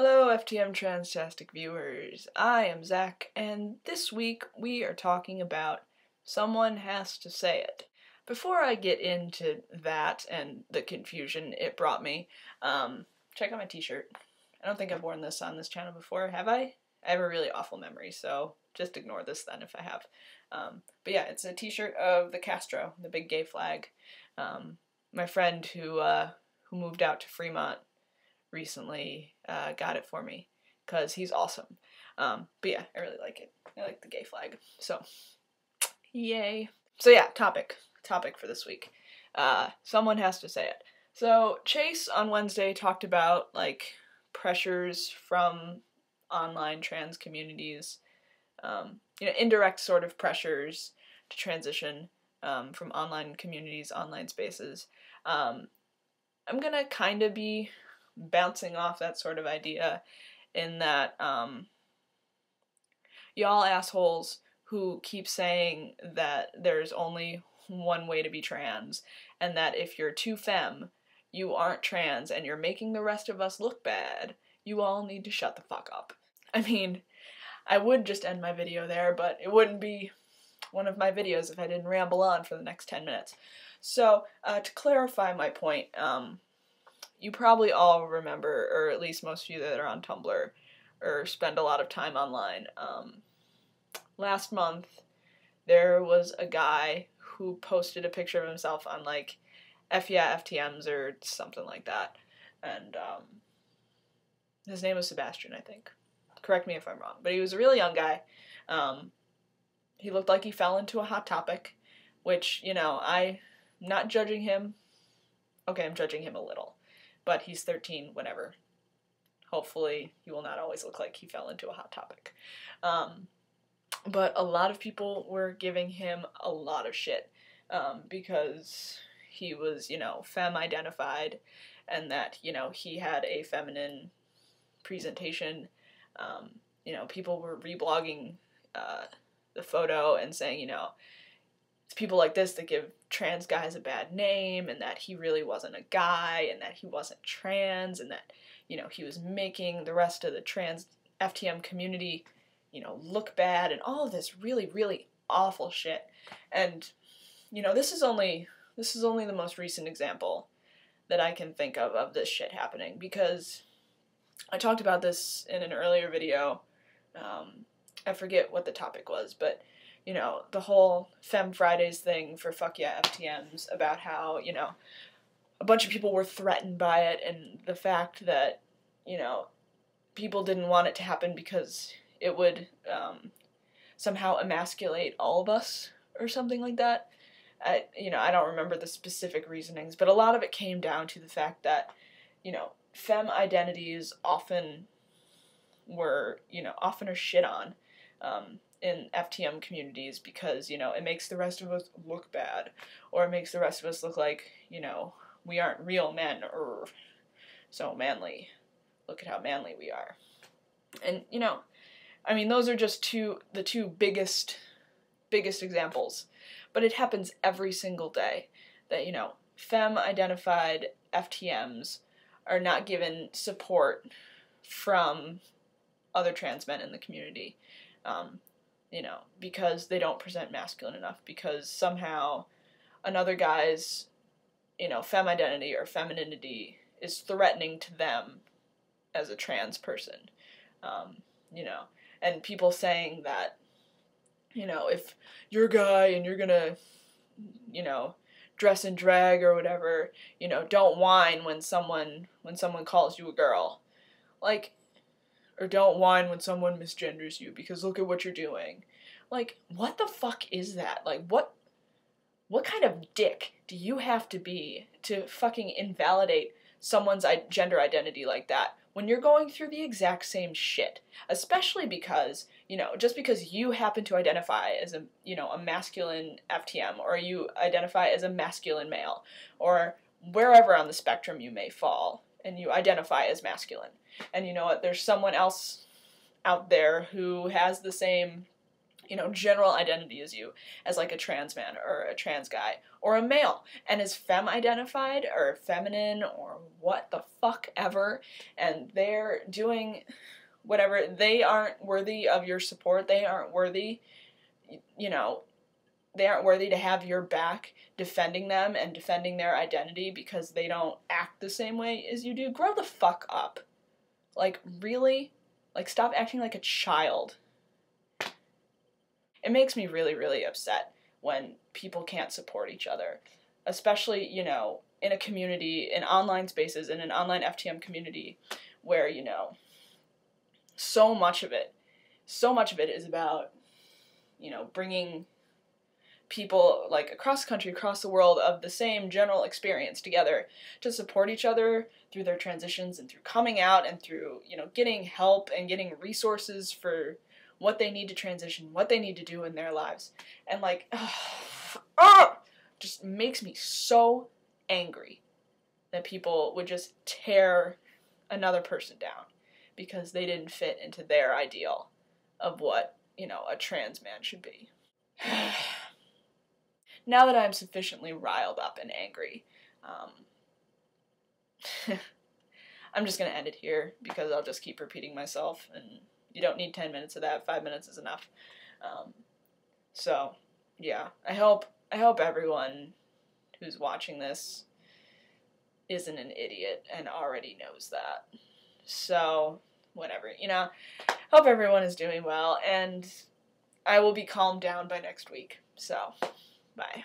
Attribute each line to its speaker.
Speaker 1: Hello, FTM Transtastic viewers. I am Zach, and this week we are talking about Someone Has to Say It. Before I get into that and the confusion it brought me, check out my t-shirt. I don't think I've worn this on this channel before, have I? I have a really awful memory, so just ignore this then if I have. But yeah, it's a t-shirt of the Castro, the big gay flag. My friend who moved out to Fremont recently got it for me because he's awesome. But yeah, I really like it. I like the gay flag. So, yay. So yeah, topic for this week. Someone has to say it. So Chase on Wednesday talked about like pressures from online trans communities, indirect sort of pressures to transition from online communities, online spaces. I'm gonna kind of be bouncing off that sort of idea in that y'all assholes who keep saying that there's only one way to be trans and that if you're too femme, you aren't trans and you're making the rest of us look bad, you all need to shut the fuck up. I mean, I would just end my video there, but it wouldn't be one of my videos if I didn't ramble on for the next 10 minutes. So, to clarify my point, you probably all remember, or at least most of you that are on Tumblr or spend a lot of time online. Last month, there was a guy who posted a picture of himself on like FTMs or something like that, and his name was Sebastian, I think. Correct me if I'm wrong, but he was a really young guy. He looked like he fell into a hot topic, which, I'm not judging him. Okay, I'm judging him a little. But he's 13, whatever. Hopefully, he will not always look like he fell into a hot topic. But a lot of people were giving him a lot of shit because he was, femme identified and that, he had a feminine presentation. People were reblogging the photo and saying, it's people like this that give trans guys a bad name and that he really wasn't a guy and that he wasn't trans and that, he was making the rest of the trans FTM community, look bad and all of this really, really awful shit. And, this is only the most recent example that I can think of this shit happening because I talked about this in an earlier video. I forget what the topic was, but the whole Femme Fridays thing for fuck yeah FTMs about how, a bunch of people were threatened by it and the fact that, people didn't want it to happen because it would somehow emasculate all of us or something like that. I don't remember the specific reasonings, but a lot of it came down to the fact that, femme identities often are shit on in FTM communities because, it makes the rest of us look bad, or it makes the rest of us look like, we aren't real men, or so manly. Look at how manly we are. And, those are just the two biggest examples. But it happens every single day that, femme-identified FTMs are not given support from other trans men in the community. Because they don't present masculine enough, because somehow another guy's, femme identity or femininity is threatening to them as a trans person. And people saying that, if you're a guy and you're gonna, dress in drag or whatever, don't whine when someone calls you a girl. Like, or don't whine when someone misgenders you because look at what you're doing. Like, what the fuck is that? Like, what kind of dick do you have to be to fucking invalidate someone's gender identity like that when you're going through the exact same shit? Especially because, just because you happen to identify as a masculine FTM, or you identify as a masculine male, or wherever on the spectrum you may fall, and you identify as masculine. And you know what, there's someone else out there who has the same, general identity as you, as like a trans man or a trans guy or a male, and is femme identified or feminine or what the fuck ever, and they're doing whatever, they aren't worthy of your support, they aren't worthy, they aren't worthy to have your back defending them and defending their identity because they don't act the same way as you do. Grow the fuck up. Like, really? Like, stop acting like a child. It makes me really, really upset when people can't support each other. Especially, in a community, in online spaces, in an online FTM community where, so much of it is about, bringing people like across the country, across the world of the same general experience together to support each other through their transitions and through coming out and through, getting help and getting resources for what they need to transition, what they need to do in their lives. And like, just makes me so angry that people would just tear another person down because they didn't fit into their ideal of what, a trans man should be. Now that I'm sufficiently riled up and angry, I'm just going to end it here because I'll just keep repeating myself, and you don't need 10 minutes of that. 5 minutes is enough. So, yeah, I hope everyone who's watching this isn't an idiot and already knows that. So, whatever, hope everyone is doing well, and I will be calmed down by next week. So, bye.